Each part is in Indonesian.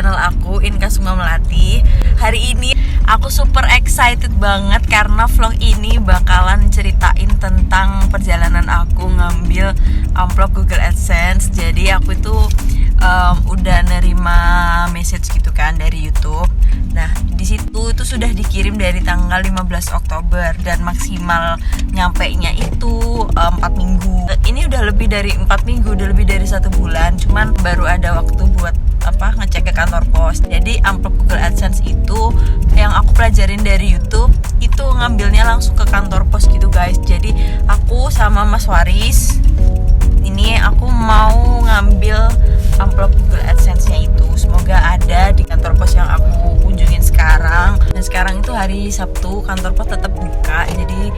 channel aku Inka Sukma Melati. Hari ini aku super excited banget karena vlog ini bakalan ceritain tentang perjalanan aku ngambil amplop Google AdSense. Jadi aku itu udah nerima message gitu kan dari YouTube. Nah, di situ itu sudah dikirim dari tanggal 15 Oktober dan maksimal nyampainya itu 4 minggu. Ini udah lebih dari 4 minggu, udah lebih dari 1 bulan. Cuman baru ada waktu buat ngecek ke kantor pos. Jadi amplop Google AdSense itu yang aku pelajarin dari YouTube itu ngambilnya langsung ke kantor pos gitu guys. Jadi aku sama Mas Waris ini aku mau ngambil amplop Google AdSense-nya itu. Semoga ada di kantor pos yang aku kunjungin sekarang. Dan sekarang itu hari Sabtu, kantor pos tetap buka. Jadi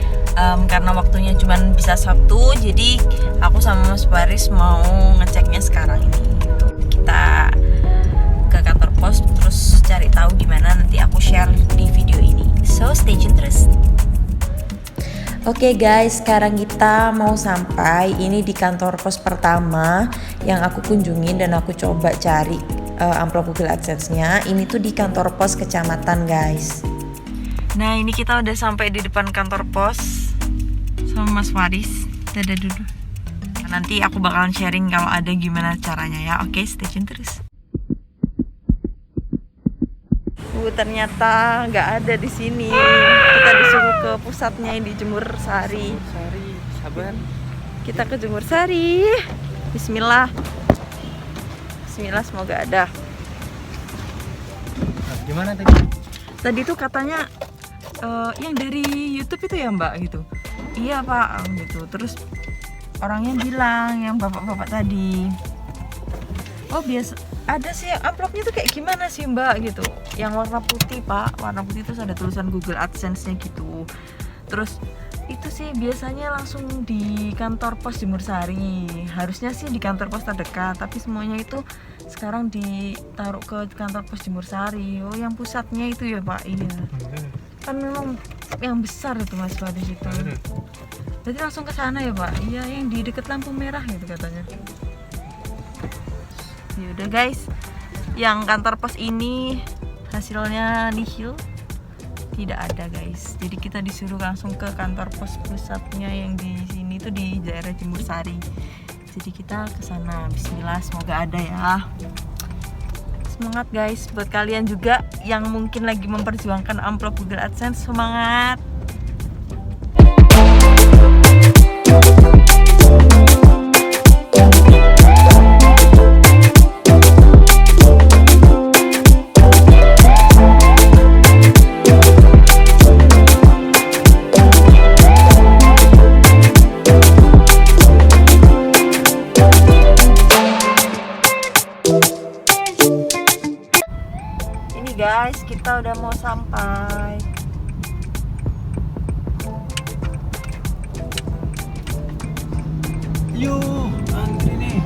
karena waktunya cuma bisa Sabtu, jadi aku sama Mas Waris mau ngeceknya sekarang ini. Kita ke kantor pos terus cari tahu gimana, nanti aku share di video ini. So stay tune terus. Oke guys, sekarang kita mau sampai ini di kantor pos pertama yang aku kunjungin dan aku coba cari amplop Google AdSense-nya. Ini tuh di kantor pos kecamatan guys. Nah ini kita udah sampai di depan kantor pos sama Mas Waris. Dadah dulu. Nanti aku bakalan sharing kalau ada gimana caranya ya. Oke, stay tune terus. Ternyata nggak ada di sini. Kita disuruh ke pusatnya di Jemur Sari. Sabar. Kita ke Jemur Sari. Bismillah. Bismillah, semoga ada. Nah, gimana tadi? Tadi tuh katanya yang dari YouTube itu ya Mbak gitu. Iya Pak gitu. Terus orangnya bilang yang bapak-bapak tadi. Oh biasa ada sih amplopnya tuh kayak gimana sih Mbak gitu. Yang warna putih Pak, warna putih terus ada tulisan Google AdSense-nya gitu. Terus itu sih biasanya langsung di kantor pos Jemur Sari. Harusnya sih di kantor pos terdekat, tapi semuanya itu sekarang ditaruh ke kantor pos Jemur Sari. Oh yang pusatnya itu ya Pak, iya. Kan memang yang besar itu Mas Pak di situ. Jadi langsung ke sana ya Pak. Iya yang di dekat lampu merah gitu katanya. Ya udah guys, yang kantor pos ini hasilnya nihil, tidak ada guys. Jadi kita disuruh langsung ke kantor pos pusatnya yang di sini tuh di daerah Jemur Sari. Jadi kita ke sana. Bismillah, semoga ada ya. Semangat guys, buat kalian juga yang mungkin lagi memperjuangkan amplop Google AdSense, semangat. Guys, kita udah mau sampai. Yuk, antri nih.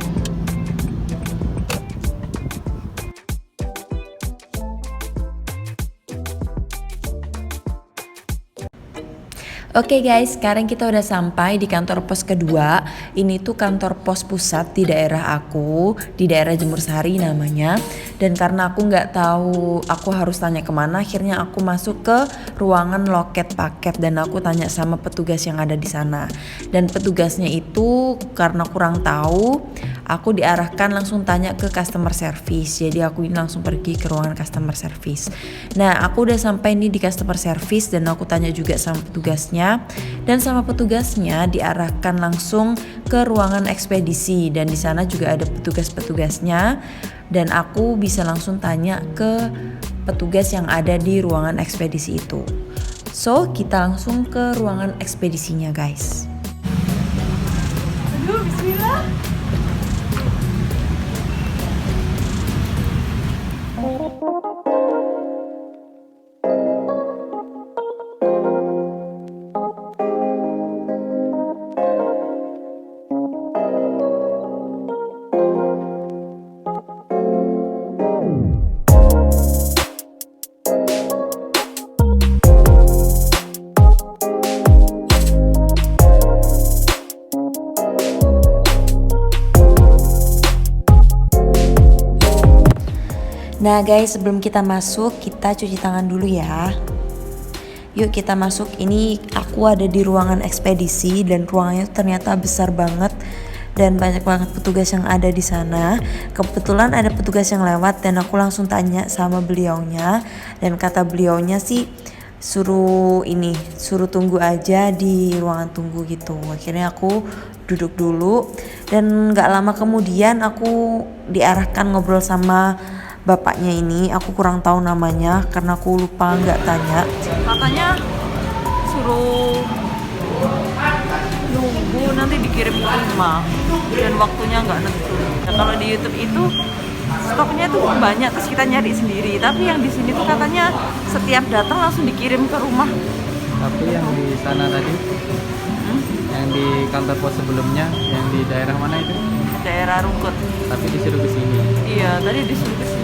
Oke guys, sekarang kita udah sampai di kantor pos kedua. Ini tuh kantor pos pusat di daerah aku, di daerah Jemur Sari namanya. Dan karena aku nggak tahu aku harus tanya kemana, akhirnya aku masuk ke ruangan loket paket dan aku tanya sama petugas yang ada di sana. Dan petugasnya itu karena kurang tahu, aku diarahkan langsung tanya ke customer service. Jadi aku ini langsung pergi ke ruangan customer service. Nah, aku udah sampai nih di customer service dan aku tanya juga sama petugasnya. Dan sama petugasnya diarahkan langsung ke ruangan ekspedisi dan di sana juga ada petugas-petugasnya dan aku bisa langsung tanya ke petugas yang ada di ruangan ekspedisi itu. So, kita langsung ke ruangan ekspedisinya, guys. Aduh, bismillah. Nah guys, sebelum kita masuk, kita cuci tangan dulu ya. Yuk kita masuk. Ini aku ada di ruangan ekspedisi dan ruangannya ternyata besar banget dan banyak banget petugas yang ada di sana. Kebetulan ada petugas yang lewat dan aku langsung tanya sama beliaunya, dan kata beliaunya sih suruh tunggu aja di ruangan tunggu gitu. Akhirnya aku duduk dulu dan gak lama kemudian aku diarahkan ngobrol sama bapaknya ini. Aku kurang tahu namanya karena aku lupa nggak tanya. Katanya suruh nunggu nanti dikirim ke rumah dan waktunya nggak nentu. Nah, kalau di YouTube itu stoknya tuh banyak, terus kita nyari sendiri. Tapi yang di sini tuh katanya setiap datang langsung dikirim ke rumah. Tapi yang di sana tadi, yang di kantor pos sebelumnya, yang di daerah mana itu? Daerah Rungkut. Tapi disuruh ke sini. Iya, tadi disuruh ke sini.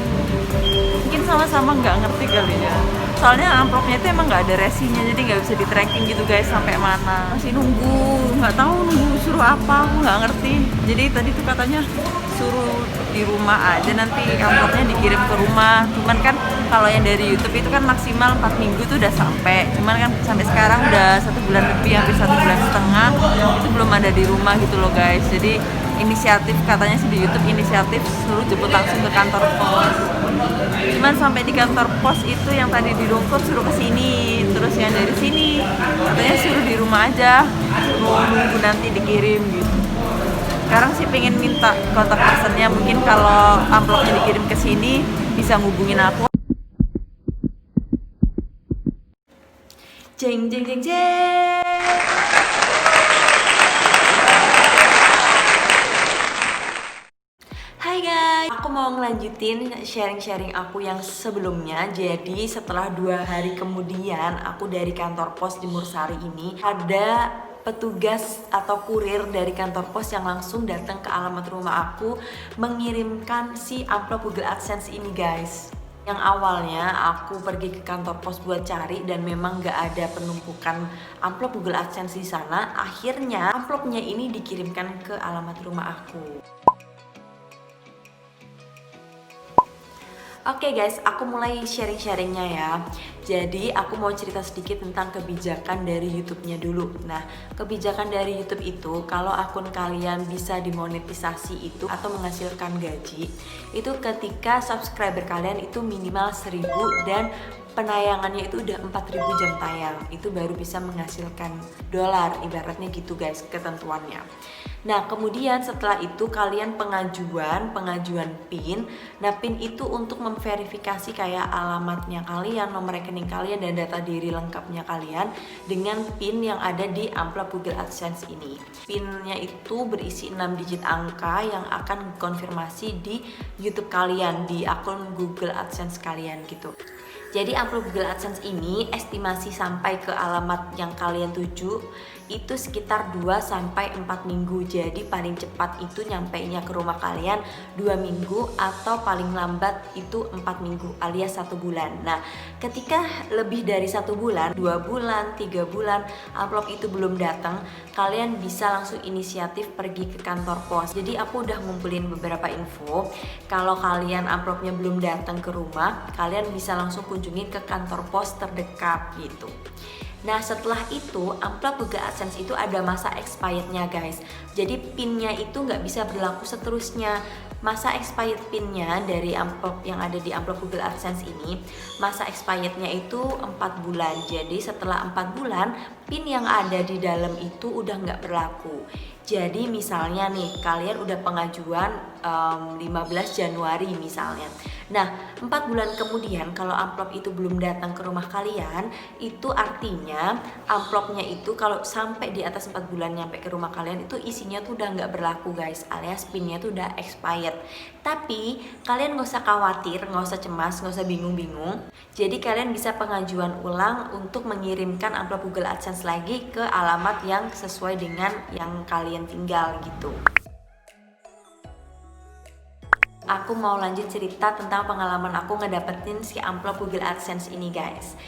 Mungkin sama-sama nggak ngerti kali ya. Soalnya amplopnya itu emang nggak ada resinya, jadi nggak bisa di tracking gitu guys sampai mana. Masih nunggu, nggak tahu nunggu suruh apa, aku nggak ngerti. Jadi tadi tuh katanya suruh di rumah aja, nanti amplopnya dikirim ke rumah. Cuman kan kalau yang dari YouTube itu kan maksimal 4 minggu tuh udah sampai. Cuman kan sampai sekarang udah 1 bulan lebih, hampir 1 bulan setengah itu belum ada di rumah gitu loh guys. Jadi inisiatif katanya sih di YouTube, inisiatif suruh jemput langsung ke kantor pos. Cuman sampai di kantor pos itu yang tadi di Rungkut suruh ke sini, terus yang dari sini katanya suruh di rumah aja, suruh nunggu nanti dikirim gitu. Sekarang sih pengen minta kontak personnya, mungkin kalau amplopnya dikirim ke sini bisa ngubungin aku. Jeng jeng jeng jeng. Hai guys, aku mau ngelanjutin sharing-sharing aku yang sebelumnya. Jadi setelah 2 hari kemudian aku dari kantor pos di Mursari ini, ada petugas atau kurir dari kantor pos yang langsung datang ke alamat rumah aku mengirimkan si amplop Google AdSense ini guys. Yang awalnya aku pergi ke kantor pos buat cari dan memang gak ada penumpukan amplop Google AdSense di sana. Akhirnya amplopnya ini dikirimkan ke alamat rumah aku. Oke guys, aku mulai sharing-sharingnya ya. Jadi aku mau cerita sedikit tentang kebijakan dari YouTube-nya dulu. Nah, kebijakan dari YouTube itu kalau akun kalian bisa dimonetisasi itu atau menghasilkan gaji, itu ketika subscriber kalian itu minimal 1000 dan penayangannya itu udah 4000 jam tayang, itu baru bisa menghasilkan dolar, ibaratnya gitu guys ketentuannya. Nah kemudian setelah itu kalian pengajuan PIN. Nah PIN itu untuk memverifikasi kayak alamatnya kalian, nomor rekening kalian dan data diri lengkapnya kalian dengan PIN yang ada di amplop Google AdSense ini. PIN-nya itu berisi 6 digit angka yang akan konfirmasi di YouTube kalian, di akun Google AdSense kalian gitu. Jadi amplop Google AdSense ini estimasi sampai ke alamat yang kalian tuju itu sekitar 2-4 minggu. Jadi paling cepat itu nyampainya ke rumah kalian 2 minggu atau paling lambat itu 4 minggu alias 1 bulan. Nah ketika lebih dari 1 bulan, 2 bulan, 3 bulan amplop itu belum datang, kalian bisa langsung inisiatif pergi ke kantor pos. Jadi aku udah ngumpulin beberapa info. Kalau kalian amplopnya belum datang ke rumah, kalian bisa langsung kunjungi ke kantor pos terdekat gitu. Nah setelah itu amplop Google AdSense itu ada masa expirednya guys. Jadi pinnya itu nggak bisa berlaku seterusnya. Masa expired pinnya dari amplop yang ada di amplop Google AdSense ini, masa expirednya itu 4 bulan. Jadi setelah 4 bulan pin yang ada di dalam itu udah nggak berlaku. Jadi misalnya nih kalian udah pengajuan 15 Januari misalnya. Nah 4 bulan kemudian kalau amplop itu belum datang ke rumah kalian, itu artinya amplopnya itu kalau sampai di atas 4 bulan nyampe ke rumah kalian itu isinya tuh udah nggak berlaku guys, alias pinnya tuh udah expired. Tapi kalian gak usah khawatir, gak usah cemas, gak usah bingung-bingung. Jadi kalian bisa pengajuan ulang untuk mengirimkan amplop Google AdSense lagi ke alamat yang sesuai dengan yang kalian tinggal gitu. Aku mau lanjut cerita tentang pengalaman aku ngedapetin si amplop Google AdSense ini guys.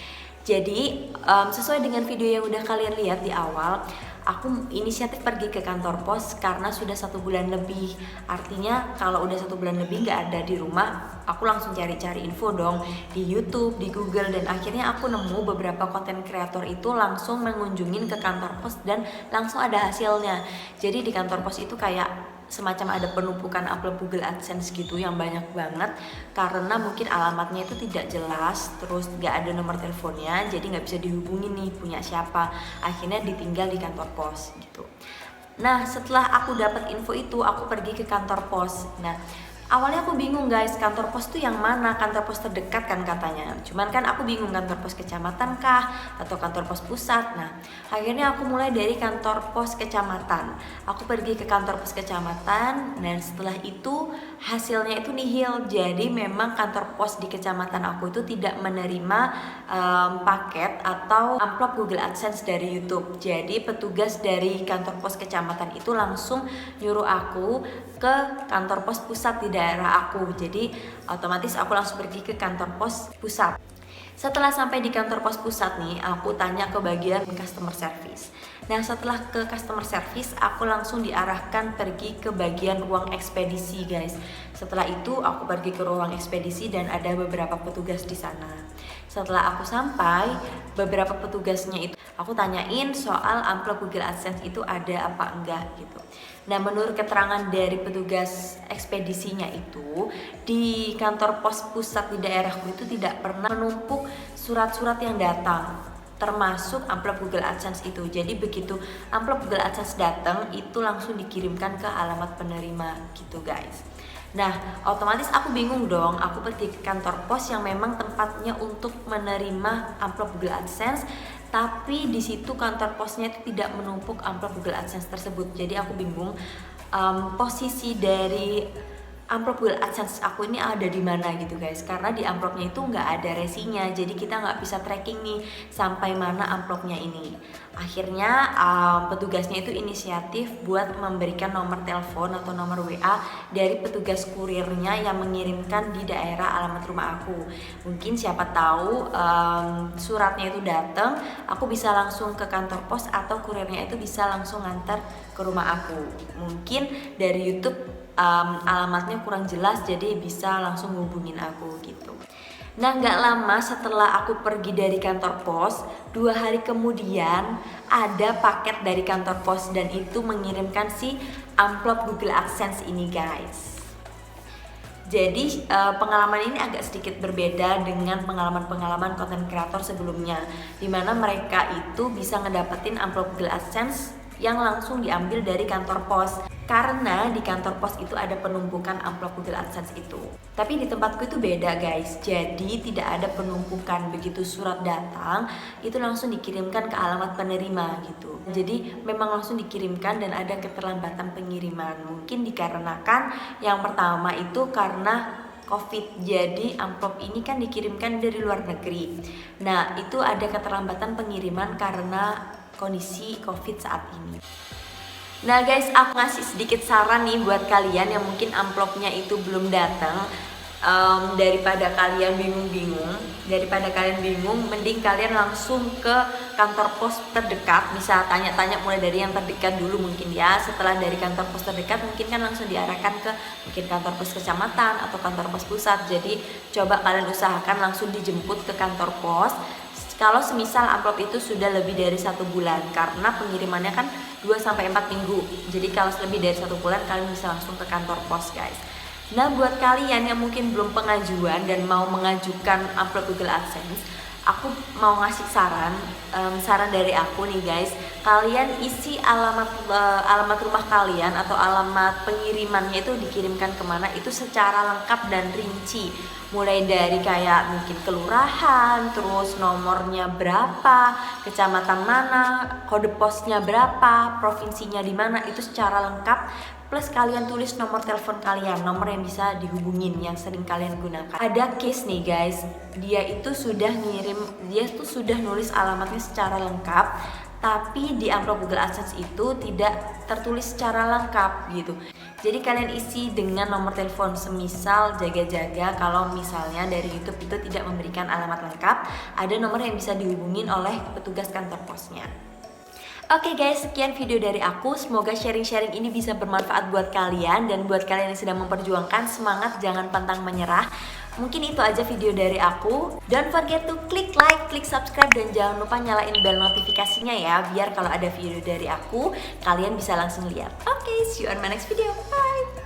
Jadi sesuai dengan video yang udah kalian lihat di awal, aku inisiatif pergi ke kantor pos karena sudah 1 bulan lebih. Artinya kalau udah 1 bulan lebih nggak ada di rumah, aku langsung cari-cari info dong di YouTube, di Google, dan akhirnya aku nemu beberapa konten kreator itu langsung mengunjungin ke kantor pos dan langsung ada hasilnya. Jadi di kantor pos itu kayak semacam ada penumpukan amplop Google AdSense gitu yang banyak banget, karena mungkin alamatnya itu tidak jelas, terus gak ada nomor teleponnya, jadi gak bisa dihubungi nih punya siapa. Akhirnya ditinggal di kantor pos gitu. Nah setelah aku dapat info itu, aku pergi ke kantor pos. Nah awalnya aku bingung guys, kantor pos tuh yang mana, kantor pos terdekat kan katanya. Cuman kan aku bingung, kantor pos kecamatan kah atau kantor pos pusat. Nah akhirnya aku mulai dari kantor pos kecamatan. Aku pergi ke kantor pos kecamatan, dan setelah itu hasilnya itu nihil. Jadi memang kantor pos di kecamatan aku itu tidak menerima paket atau amplop Google AdSense dari YouTube. Jadi petugas dari kantor pos kecamatan itu langsung nyuruh aku ke kantor pos pusat di daerah aku. Jadi otomatis aku langsung pergi ke kantor pos pusat. Setelah sampai di kantor pos pusat nih, aku tanya ke bagian customer service. Nah setelah ke customer service, aku langsung diarahkan pergi ke bagian ruang ekspedisi guys. Setelah itu aku pergi ke ruang ekspedisi dan ada beberapa petugas di sana. Setelah aku sampai, beberapa petugasnya itu aku tanyain soal amplop Google AdSense itu ada apa enggak gitu. Nah menurut keterangan dari petugas ekspedisinya itu, di kantor pos pusat di daerahku itu tidak pernah menumpuk surat-surat yang datang, termasuk amplop Google AdSense itu. Jadi begitu amplop Google AdSense datang, itu langsung dikirimkan ke alamat penerima gitu guys. Nah otomatis aku bingung dong, aku pergi ke kantor pos yang memang tempatnya untuk menerima amplop Google AdSense, tapi di situ kantor posnya itu tidak menumpuk amplop Google AdSense tersebut. Jadi aku bingung posisi dari amplop Google AdSense aku ini ada di mana gitu guys, karena di amplopnya itu nggak ada resinya, jadi kita nggak bisa tracking nih sampai mana amplopnya ini. Akhirnya petugasnya itu inisiatif buat memberikan nomor telepon atau nomor WA dari petugas kurirnya yang mengirimkan di daerah alamat rumah aku. Mungkin siapa tahu suratnya itu datang, aku bisa langsung ke kantor pos atau kurirnya itu bisa langsung ngantar ke rumah aku. Mungkin dari YouTube alamatnya kurang jelas, jadi bisa langsung hubungin aku gitu. Nah gak lama setelah aku pergi dari kantor pos, 2 hari kemudian ada paket dari kantor pos dan itu mengirimkan si amplop Google AdSense ini guys. Jadi pengalaman ini agak sedikit berbeda dengan pengalaman-pengalaman konten kreator sebelumnya, dimana mereka itu bisa ngedapetin amplop Google AdSense yang langsung diambil dari kantor pos, karena di kantor pos itu ada penumpukan amplop Google AdSense itu. Tapi di tempatku itu beda guys, jadi tidak ada penumpukan. Begitu surat datang itu langsung dikirimkan ke alamat penerima gitu. Jadi memang langsung dikirimkan dan ada keterlambatan pengiriman. Mungkin dikarenakan yang pertama itu karena COVID, jadi amplop ini kan dikirimkan dari luar negeri. Nah itu ada keterlambatan pengiriman karena kondisi COVID saat ini. Nah guys, aku ngasih sedikit saran nih buat kalian yang mungkin amplopnya itu belum datang. Daripada kalian bingung, mending kalian langsung ke kantor pos terdekat. Bisa tanya-tanya mulai dari yang terdekat dulu mungkin ya. Setelah dari kantor pos terdekat mungkin kan langsung diarahkan ke mungkin kantor pos kecamatan atau kantor pos pusat. Jadi coba kalian usahakan langsung dijemput ke kantor pos kalau semisal amplop itu sudah lebih dari 1 bulan, karena pengirimannya kan 2-4 minggu. Jadi kalau lebih dari 1 bulan kalian bisa langsung ke kantor pos guys. Nah buat kalian yang mungkin belum pengajuan dan mau mengajukan amplop Google AdSense, aku mau ngasih saran dari aku nih guys. Kalian isi alamat rumah kalian atau alamat pengirimannya itu dikirimkan kemana itu secara lengkap dan rinci. Mulai dari kayak mungkin kelurahan, terus nomornya berapa, kecamatan mana, kode posnya berapa, provinsinya di mana, itu secara lengkap. Plus kalian tulis nomor telepon kalian, nomor yang bisa dihubungin yang sering kalian gunakan. Ada case nih guys, dia tuh sudah nulis alamatnya secara lengkap, tapi di amplop Google AdSense itu tidak tertulis secara lengkap gitu. Jadi kalian isi dengan nomor telepon, semisal jaga-jaga kalau misalnya dari YouTube itu tidak memberikan alamat lengkap, ada nomor yang bisa dihubungin oleh petugas kantor posnya. Oke guys, sekian video dari aku. Semoga sharing-sharing ini bisa bermanfaat buat kalian. Dan buat kalian yang sedang memperjuangkan, semangat, jangan pantang menyerah. Mungkin itu aja video dari aku. Don't forget to klik like, klik subscribe, dan jangan lupa nyalain bell notifikasinya ya, biar kalau ada video dari aku, kalian bisa langsung lihat. Oke, see you on my next video. Bye!